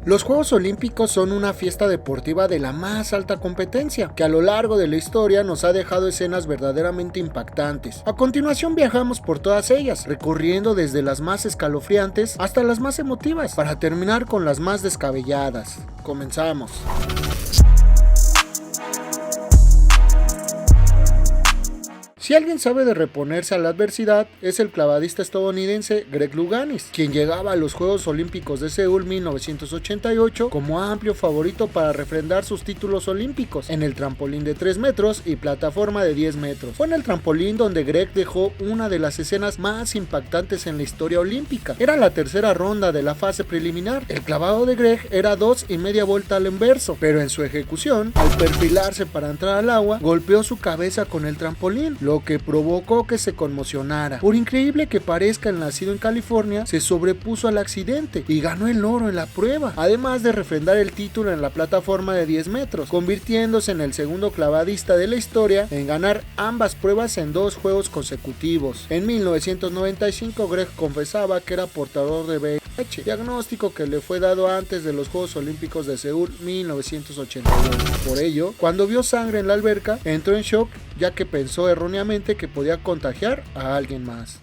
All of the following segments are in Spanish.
Los Juegos Olímpicos son una fiesta deportiva de la más alta competencia, que a lo largo de la historia nos ha dejado escenas verdaderamente impactantes. A continuación viajamos por todas ellas, recorriendo desde las más escalofriantes hasta las más emotivas, para terminar con las más descabelladas. Comenzamos. Si alguien sabe de reponerse a la adversidad, es el clavadista estadounidense Greg Louganis, quien llegaba a los Juegos Olímpicos de Seúl 1988 como amplio favorito para refrendar sus títulos olímpicos en el trampolín de 3 metros y plataforma de 10 metros. Fue en el trampolín donde Greg dejó una de las escenas más impactantes en la historia olímpica. Era la tercera ronda de la fase preliminar. El clavado de Greg era 2,5 vueltas al inverso, pero en su ejecución, al perfilarse para entrar al agua, golpeó su cabeza con el trampolín, lo que provocó que se conmocionara. Por increíble que parezca, el nacido en California se sobrepuso al accidente y ganó el oro en la prueba, además de refrendar el título en la plataforma de 10 metros, convirtiéndose en el segundo clavadista de la historia en ganar ambas pruebas en 2 juegos consecutivos. En 1995, Greg confesaba que era portador de VIH, diagnóstico que le fue dado antes de los Juegos Olímpicos de Seúl 1982. Por ello, cuando vio sangre en la alberca, entró en shock, ya que pensó erróneamente que podía contagiar a alguien más.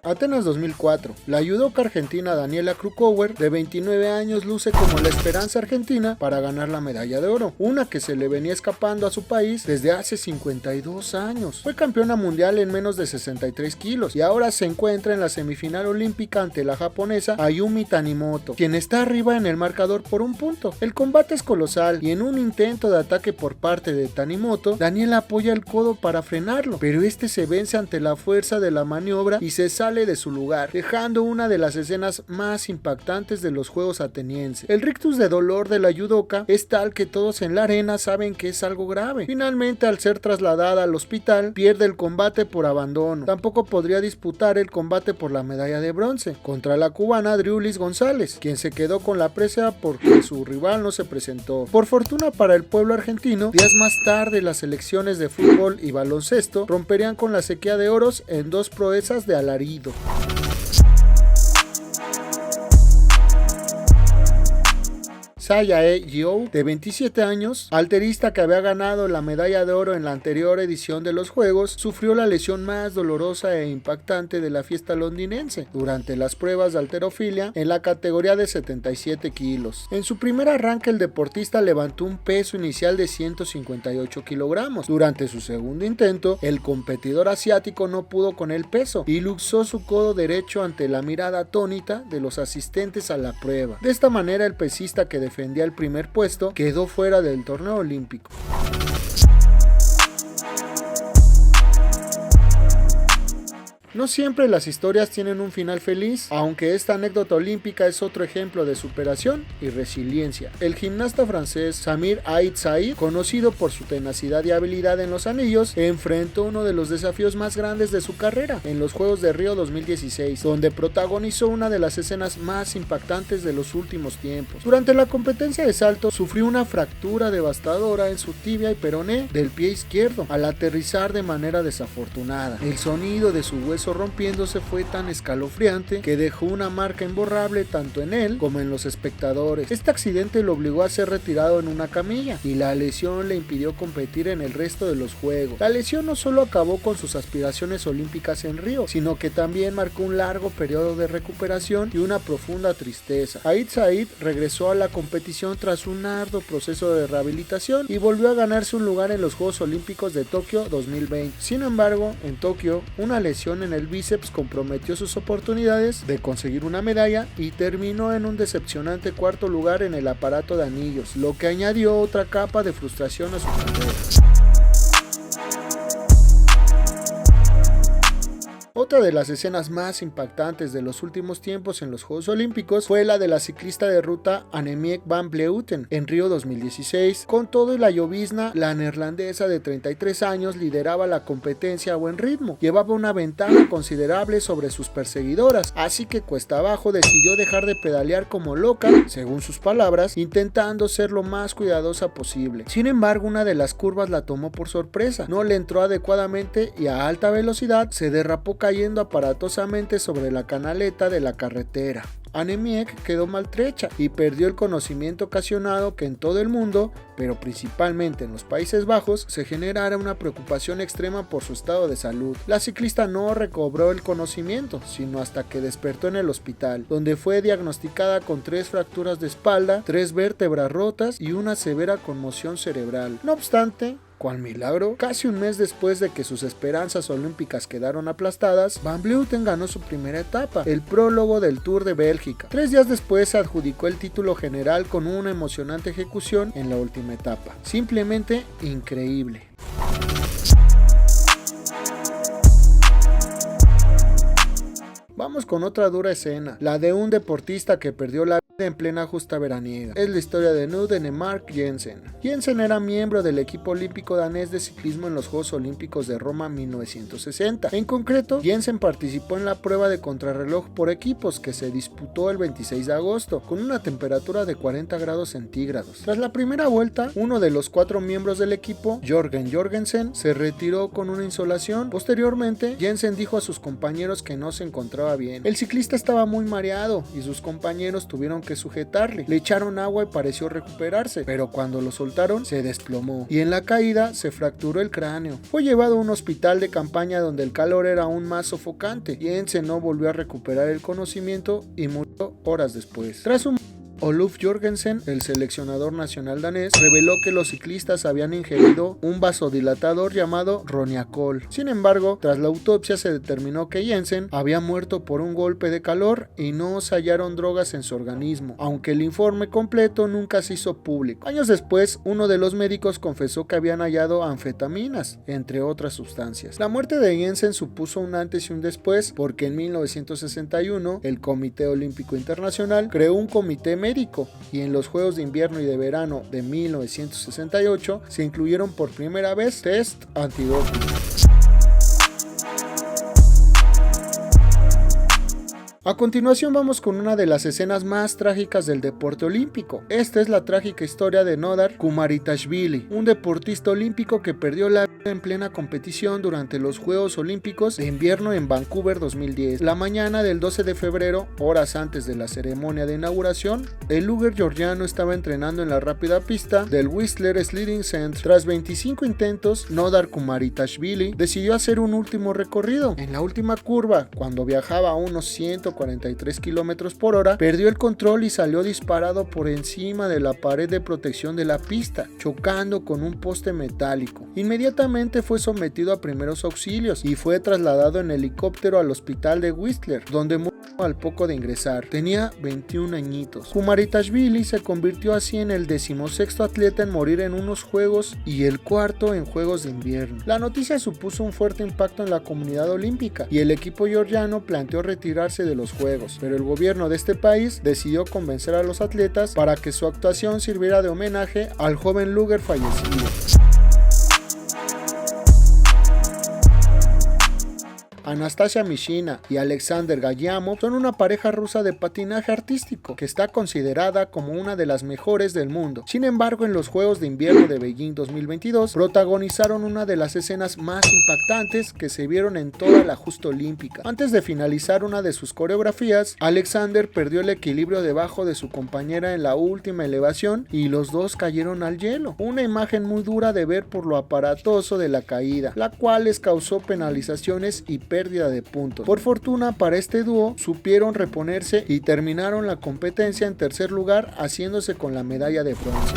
Atenas 2004. La judoka argentina Daniela Krukauer, de 29 años, luce como la esperanza argentina para ganar la medalla de oro, una que se le venía escapando a su país desde hace 52 años. Fue campeona mundial en menos de 63 kilos y ahora se encuentra en la semifinal olímpica ante la japonesa Ayumi Tanimoto, quien está arriba en el marcador por 1 punto. El combate es colosal y en un intento de ataque por parte de Tanimoto, Daniela apoya el codo para frenarlo, pero este se vence ante la fuerza de la maniobra y se sale de su lugar, dejando una de las escenas más impactantes de los Juegos atenienses. El rictus de dolor de la judoka es tal que todos en la arena saben que es algo grave. Finalmente, al ser trasladada al hospital, pierde el combate por abandono. Tampoco podría disputar el combate por la medalla de bronce contra la cubana Driulis González, quien se quedó con la presea porque su rival no se presentó. Por fortuna para el pueblo argentino, días más tarde las selecciones de fútbol y baloncesto romperían con la sequía de oros en 2 proezas de alarido. Sayae Gyo, de 27 años, alterista que había ganado la medalla de oro en la anterior edición de los Juegos, sufrió la lesión más dolorosa e impactante de la fiesta londinense durante las pruebas de halterofilia en la categoría de 77 kilos. En su primer arranque, el deportista levantó un peso inicial de 158 kilogramos. Durante su segundo intento, el competidor asiático no pudo con el peso y luxó su codo derecho ante la mirada atónita de los asistentes a la prueba. De esta manera, el pesista que defendía el primer puesto quedó fuera del torneo olímpico. No siempre las historias tienen un final feliz, aunque esta anécdota olímpica es otro ejemplo de superación y resiliencia. El gimnasta francés Samir Ait Said, conocido por su tenacidad y habilidad en los anillos, enfrentó uno de los desafíos más grandes de su carrera en los Juegos de Río 2016, donde protagonizó una de las escenas más impactantes de los últimos tiempos. Durante la competencia de salto, sufrió una fractura devastadora en su tibia y peroné del pie izquierdo al aterrizar de manera desafortunada. El sonido de su hueso rompiéndose fue tan escalofriante que dejó una marca imborrable tanto en él como en los espectadores. Este accidente lo obligó a ser retirado en una camilla y la lesión le impidió competir en el resto de los Juegos. La lesión no solo acabó con sus aspiraciones olímpicas en Río, sino que también marcó un largo periodo de recuperación y una profunda tristeza. Ait Said regresó a la competición tras un arduo proceso de rehabilitación y volvió a ganarse un lugar en los Juegos Olímpicos de Tokio 2020. Sin embargo, en Tokio, una lesión en el bíceps comprometió sus oportunidades de conseguir una medalla y terminó en un decepcionante 4º lugar en el aparato de anillos, lo que añadió otra capa de frustración a su carrera. Otra de las escenas más impactantes de los últimos tiempos en los Juegos Olímpicos fue la de la ciclista de ruta Annemiek van Vleuten en Río 2016. Con todo y la llovizna, la neerlandesa de 33 años lideraba la competencia a buen ritmo. Llevaba una ventaja considerable sobre sus perseguidoras, así que cuesta abajo decidió dejar de pedalear como loca, según sus palabras, intentando ser lo más cuidadosa posible. Sin embargo, una de las curvas la tomó por sorpresa, no le entró adecuadamente y a alta velocidad se derrapó cayendo aparatosamente sobre la canaleta de la carretera. Annemiek quedó maltrecha y perdió el conocimiento, ocasionado que en todo el mundo, pero principalmente en los Países Bajos, se generara una preocupación extrema por su estado de salud. La ciclista no recobró el conocimiento, sino hasta que despertó en el hospital, donde fue diagnosticada con 3 fracturas de espalda, 3 vértebras rotas y una severa conmoción cerebral. No obstante, cual milagro, casi un mes después de que sus esperanzas olímpicas quedaron aplastadas, Van Vleuten ganó su primera etapa, el prólogo del Tour de Bélgica. 3 días después se adjudicó el título general con una emocionante ejecución en la última etapa. Simplemente increíble. Vamos con otra dura escena, la de un deportista que perdió la vida en plena justa veraniega. Es la historia de Knud Enemark Jensen. Jensen era miembro del equipo olímpico danés de ciclismo en los Juegos Olímpicos de Roma 1960. En concreto, Jensen participó en la prueba de contrarreloj por equipos que se disputó el 26 de agosto, con una temperatura de 40 grados centígrados. Tras la primera vuelta, uno de los 4 miembros del equipo, Jørgen Jorgensen, se retiró con una insolación. Posteriormente, Jensen dijo a sus compañeros que no se encontraba bien. El ciclista estaba muy mareado y sus compañeros tuvieron que sujetarle. Le echaron agua y pareció recuperarse, pero cuando lo soltaron se desplomó y en la caída se fracturó el cráneo. Fue llevado a un hospital de campaña donde el calor era aún más sofocante. Jensen no volvió a recuperar el conocimiento y murió horas después. Tras un Oluf Jorgensen, el seleccionador nacional danés, reveló que los ciclistas habían ingerido un vasodilatador llamado Roniacol. Sin embargo, tras la autopsia se determinó que Jensen había muerto por un golpe de calor y no se hallaron drogas en su organismo, aunque el informe completo nunca se hizo público. Años después, uno de los médicos confesó que habían hallado anfetaminas, entre otras sustancias. La muerte de Jensen supuso un antes y un después, porque en 1961 el Comité Olímpico Internacional creó un comité médico y en los Juegos de Invierno y de Verano de 1968 se incluyeron por primera vez test antidoping. A continuación vamos con una de las escenas más trágicas del deporte olímpico. Esta es la trágica historia de Nodar Kumaritashvili, un deportista olímpico que perdió la vida en plena competición durante los Juegos Olímpicos de Invierno en Vancouver 2010. La mañana del 12 de febrero, horas antes de la ceremonia de inauguración, el luger georgiano estaba entrenando en la rápida pista del Whistler Sliding Center. Tras 25 intentos, Nodar Kumaritashvili decidió hacer un último recorrido. En la última curva, cuando viajaba a unos 143 km por hora, perdió el control y salió disparado por encima de la pared de protección de la pista, chocando con un poste metálico. Inmediatamente fue sometido a primeros auxilios y fue trasladado en helicóptero al hospital de Whistler, donde murió al poco de ingresar. Tenía 21 añitos. Kumaritashvili se convirtió así en el 16º atleta en morir en unos juegos y el 4º en Juegos de Invierno. La noticia supuso un fuerte impacto en la comunidad olímpica y el equipo georgiano planteó retirarse de los Juegos, pero el gobierno de este país decidió convencer a los atletas para que su actuación sirviera de homenaje al joven luger fallecido. Anastasia Mishina y Alexander Gayamov son una pareja rusa de patinaje artístico que está considerada como una de las mejores del mundo. Sin embargo, en los Juegos de Invierno de Beijing 2022 protagonizaron una de las escenas más impactantes que se vieron en toda la justa olímpica. Antes de finalizar una de sus coreografías, Alexander perdió el equilibrio debajo de su compañera en la última elevación y los dos cayeron al hielo. Una imagen muy dura de ver por lo aparatoso de la caída, la cual les causó penalizaciones y pérdida de puntos. Por fortuna para este dúo, supieron reponerse y terminaron la competencia en tercer lugar, haciéndose con la medalla de bronce.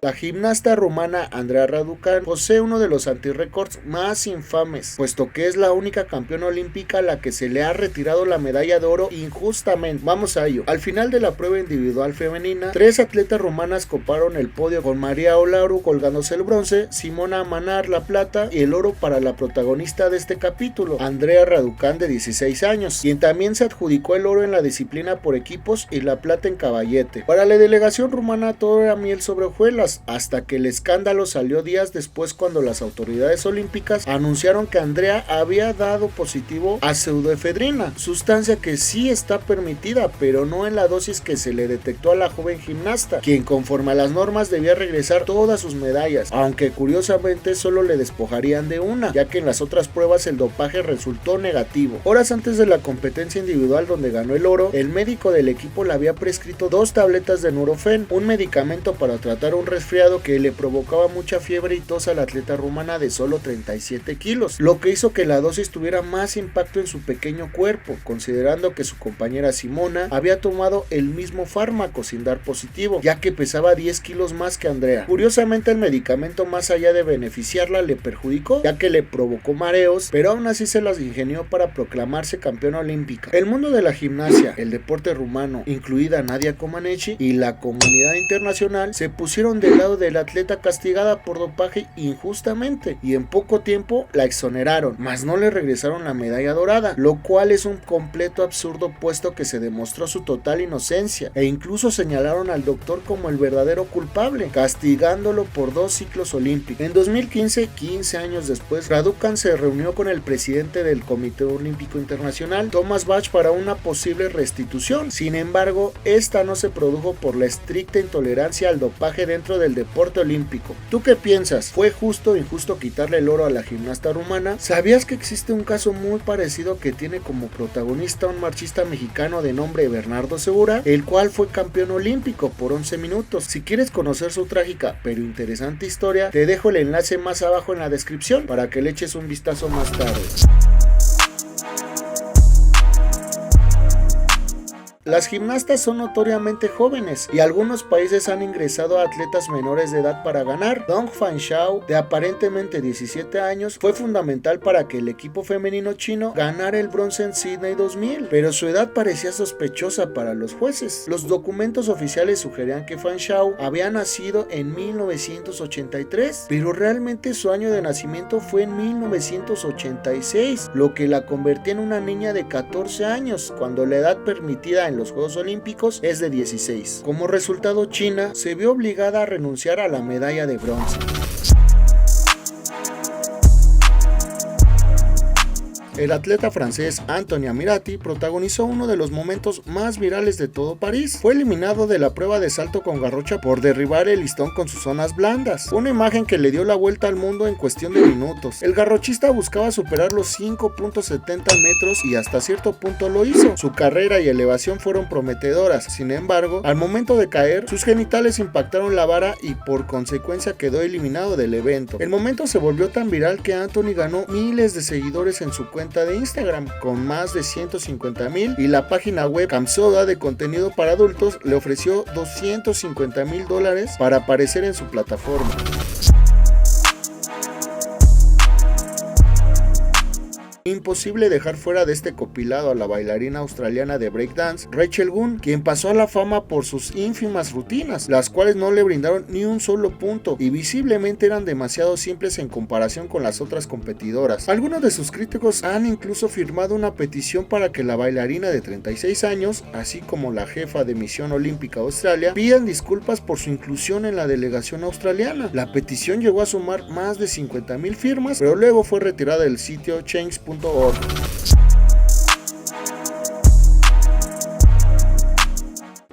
La gimnasta rumana Andrea Raducan posee uno de los antirrécords más infames, puesto que es la única campeona olímpica a la que se le ha retirado la medalla de oro injustamente. Vamos a ello. Al final de la prueba individual femenina, 3 atletas rumanas coparon el podio, con María Olaru colgándose el bronce, Simona Manar la plata y el oro para la protagonista de este capítulo, Andrea Raducan, de 16 años, quien también se adjudicó el oro en la disciplina por equipos y la plata en caballete. Para la delegación rumana todo era miel sobre hojuelas, pruebas, hasta que el escándalo salió días después cuando las autoridades olímpicas anunciaron que Andrea había dado positivo a pseudoefedrina, sustancia que sí está permitida, pero no en la dosis que se le detectó a la joven gimnasta, quien conforme a las normas debía regresar todas sus medallas, aunque curiosamente solo le despojarían de una, ya que en las otras pruebas el dopaje resultó negativo. Horas antes de la competencia individual donde ganó el oro, el médico del equipo le había prescrito 2 tabletas de Nurofen, un medicamento para tratar un resfriado que le provocaba mucha fiebre y tos a la atleta rumana de solo 37 kilos, lo que hizo que la dosis tuviera más impacto en su pequeño cuerpo, considerando que su compañera Simona había tomado el mismo fármaco sin dar positivo, ya que pesaba 10 kilos más que Andrea. Curiosamente, el medicamento, más allá de beneficiarla, le perjudicó, ya que le provocó mareos, pero aún así se las ingenió para proclamarse campeona olímpica. El mundo de la gimnasia, el deporte rumano, incluida Nadia Comaneci, y la comunidad internacional se pusieron del lado de la atleta castigada por dopaje injustamente, y en poco tiempo la exoneraron, mas no le regresaron la medalla dorada, lo cual es un completo absurdo, puesto que se demostró su total inocencia, e incluso señalaron al doctor como el verdadero culpable, castigándolo por 2 ciclos olímpicos. En 2015, 15 años después, Raducan se reunió con el presidente del Comité Olímpico Internacional, Thomas Bach, para una posible restitución. Sin embargo, esta no se produjo por la estricta intolerancia al dopaje dentro del deporte olímpico. ¿Tú qué piensas? ¿Fue justo o injusto quitarle el oro a la gimnasta rumana? ¿Sabías que existe un caso muy parecido que tiene como protagonista un marchista mexicano de nombre Bernardo Segura, el cual fue campeón olímpico por 11 minutos? Si quieres conocer su trágica pero interesante historia, te dejo el enlace más abajo en la descripción para que le eches un vistazo más tarde. Las gimnastas son notoriamente jóvenes y algunos países han ingresado a atletas menores de edad para ganar. Dong Fanxiao, de aparentemente 17 años, fue fundamental para que el equipo femenino chino ganara el bronce en Sydney 2000, pero su edad parecía sospechosa para los jueces. Los documentos oficiales sugerían que Fanxiao había nacido en 1983, pero realmente su año de nacimiento fue en 1986, lo que la convertía en una niña de 14 años, cuando la edad permitida en los Juegos Olímpicos es de 16. Como resultado, China se vio obligada a renunciar a la medalla de bronce. El atleta francés Anthony Amirati protagonizó uno de los momentos más virales de todo París. Fue eliminado de la prueba de salto con garrocha por derribar el listón con sus zonas blandas, una imagen que le dio la vuelta al mundo en cuestión de minutos. El garrochista buscaba superar los 5.70 metros y hasta cierto punto lo hizo. Su carrera y elevación fueron prometedoras, sin embargo, al momento de caer, sus genitales impactaron la vara y por consecuencia quedó eliminado del evento. El momento se volvió tan viral que Anthony ganó miles de seguidores en su cuenta de Instagram, con más de 150,000, y la página web Camsoda, de contenido para adultos, le ofreció $250,000 para aparecer en su plataforma. Imposible dejar fuera de este compilado a la bailarina australiana de breakdance Rachel Gunn, quien pasó a la fama por sus ínfimas rutinas, las cuales no le brindaron ni un solo punto y visiblemente eran demasiado simples en comparación con las otras competidoras. Algunos de sus críticos han incluso firmado una petición para que la bailarina de 36 años, así como la jefa de Misión Olímpica Australia, pidan disculpas por su inclusión en la delegación australiana. La petición llegó a sumar más de 50,000 firmas, pero luego fue retirada del sitio change.org.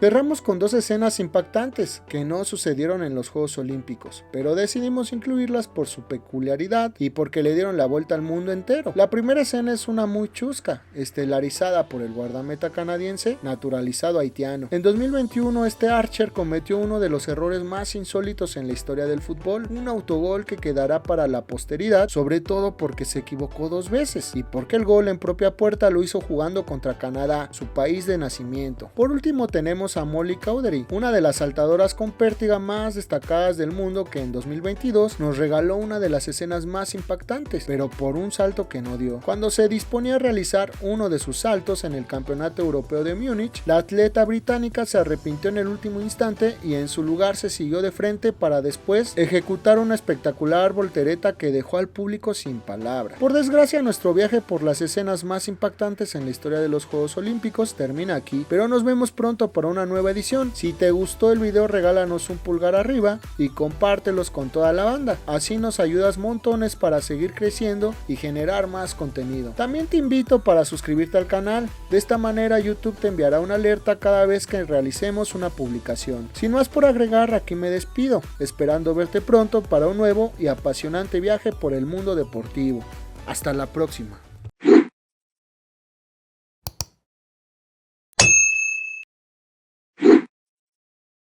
Cerramos con 2 escenas impactantes que no sucedieron en los Juegos Olímpicos, pero decidimos incluirlas por su peculiaridad y porque le dieron la vuelta al mundo entero. La primera escena es una muy chusca, estelarizada por el guardameta canadiense naturalizado haitiano. En 2021 este Archer cometió uno de los errores más insólitos en la historia del fútbol, un autogol que quedará para la posteridad, sobre todo porque se equivocó 2 veces y porque el gol en propia puerta lo hizo jugando contra Canadá, su país de nacimiento. Por último tenemos a Molly Cowdery, una de las saltadoras con pértiga más destacadas del mundo, que en 2022 nos regaló una de las escenas más impactantes, pero por un salto que no dio. Cuando se disponía a realizar uno de sus saltos en el Campeonato Europeo de Múnich, la atleta británica se arrepintió en el último instante y en su lugar se siguió de frente para después ejecutar una espectacular voltereta que dejó al público sin palabras. Por desgracia, nuestro viaje por las escenas más impactantes en la historia de los Juegos Olímpicos termina aquí, pero nos vemos pronto para un una nueva edición. Si te gustó el video, regálanos un pulgar arriba y compártelos con toda la banda. Así nos ayudas montones para seguir creciendo y generar más contenido. También te invito para suscribirte al canal. De esta manera YouTube te enviará una alerta cada vez que realicemos una publicación. Sin más por agregar, aquí me despido, esperando verte pronto para un nuevo y apasionante viaje por el mundo deportivo. Hasta la próxima.